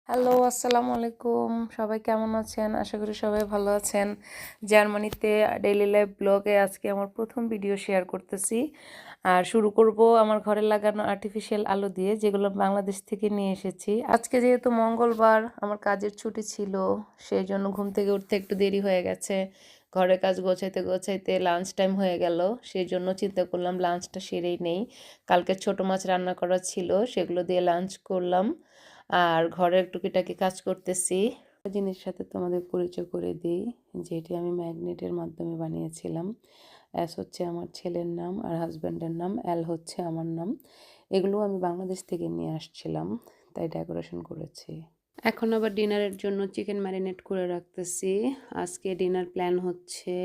Hello, আসসালামু আলাইকুম। সবাই কেমন আছেন? আশা করি সবাই ভালো আছেন। জার্মানিতে ডেইলি লাইফ ব্লগে আজকে আমার প্রথম ভিডিও শেয়ার করতেছি। আর শুরু করব আমার ঘরে লাগানো আর্টিফিশিয়াল আলো দিয়ে, যেগুলো বাংলাদেশ থেকে নিয়ে এসেছি। আজকে যেহেতু মঙ্গলবার, আমার কাজের ছুটি ছিল, সেই জন্য ঘুম থেকে উঠতে একটু দেরি হয়ে গেছে। ঘরের কাজ গোছাইতে গোছাইতে লাঞ্চ টাইম হয়ে গেল। সেই জন্য চিন্তা করলাম লাঞ্চটা সেরেই নেই। কালকে ছোট মাছ রান্না করা ছিল, সেগুলো দিয়ে লাঞ্চ করলাম। আর ঘরের টুকিটাকি কাজ করতেছি। জিনিসের সাথে তোমাদের পরিচয় করে দিই, যেটি আমি ম্যাগনেটের মাধ্যমে বানিয়েছিলাম। এস হচ্ছে আমার ছেলের নাম আর হাজব্যান্ডের নাম, এল হচ্ছে আমার নাম। এগুলো আমি বাংলাদেশ থেকে নিয়ে আসছিলাম, তাই ডেকোরেশন করেছি। এখন আবার ডিনারের জন্য চিকেন ম্যারিনেট করে রাখতেছি। আজকে ডিনার প্ল্যান হচ্ছে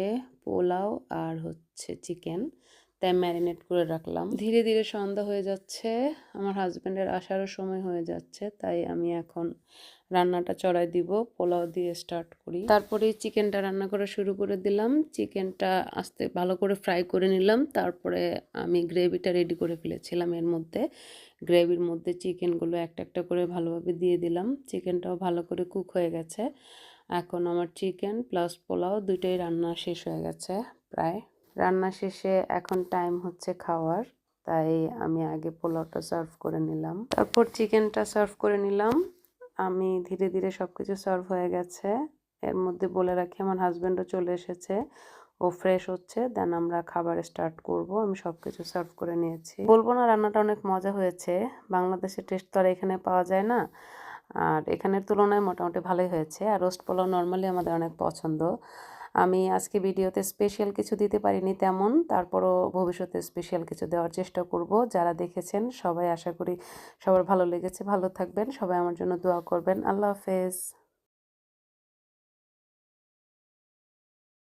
পোলাও আর হচ্ছে চিকেন, তাই ম্যারিনেট করে রাখলাম। ধীরে ধীরে সন্ধ্যা হয়ে যাচ্ছে, আমার হাজব্যান্ডের আসারও সময় হয়ে যাচ্ছে, তাই আমি এখন রান্নাটা চড়াই দিব। পোলাও দিয়ে স্টার্ট করি, তারপরে চিকেনটা রান্না করা শুরু করে দিলাম। চিকেনটা আস্তে ভালো করে ফ্রাই করে নিলাম, তারপরে আমি গ্রেভিটা রেডি করে ফেলেছিলাম। এর মধ্যে গ্রেভির মধ্যে চিকেনগুলো একটা একটা করে ভালোভাবে দিয়ে দিলাম। চিকেনটাও ভালো করে কুক হয়ে গেছে। এখন আমার চিকেন প্লাস পোলাও দুইটাই রান্না শেষ হয়ে গেছে প্রায়। রান্না শেষে এখন টাইম হচ্ছে খাওয়ার, তাই আমি আগে পোলাওটা সার্ভ করে নিলাম, তারপর চিকেনটা সার্ভ করে নিলাম। আমি ধীরে ধীরে সব কিছু সার্ভ হয়ে গেছে। এর মধ্যে বলে রাখি, আমার হাজব্যান্ডও চলে এসেছে, ও ফ্রেশ হচ্ছে, দেন আমরা খাবার স্টার্ট করব। আমি সব কিছু সার্ভ করে নিয়েছি। বলবো না রান্নাটা অনেক মজা হয়েছে, বাংলাদেশের টেস্ট তো আর এখানে পাওয়া যায় না, আর এখানের তুলনায় মোটামুটি ভালোই হয়েছে। আর রোস্ট পোলাও নর্মালি আমাদের অনেক পছন্দ। আমি আজকে ভিডিওতে স্পেশাল কিছু দিতে পারিনি তেমন, তারপরও ভবিষ্যতে স্পেশাল কিছু দেওয়ার চেষ্টা করব। যারা দেখেছেন সবাই, আশা করি সবার ভালো লেগেছে। ভালো থাকবেন সবাই, আমার জন্য দোয়া করবেন। আল্লাহ হাফেজ।